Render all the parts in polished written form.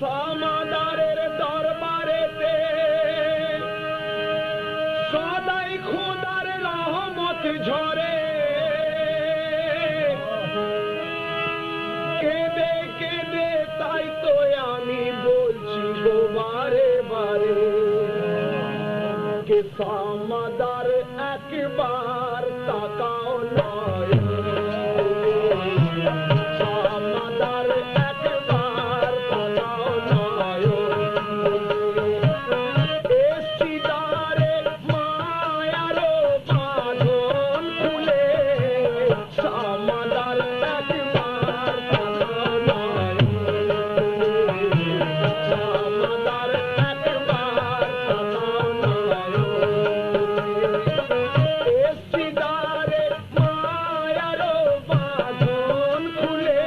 সামাদারের দরবারেতে সদাই খোদার রহমত ঝরে, কেঁদে কেঁদে তাই তো আমি বলছি গো বারে বারে, কে সামাদার একবার তাকাও নয়, সামাদার একবার তাকাও নয়, এসিদারে মায়ারো বাঁধন খুলে, সামাদার একবার তাকাও নয়, সামাদার একবার তাকাও নয়, এসিদারে মায়ারো বাঁধন খুলে,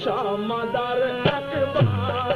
সামাদার একবার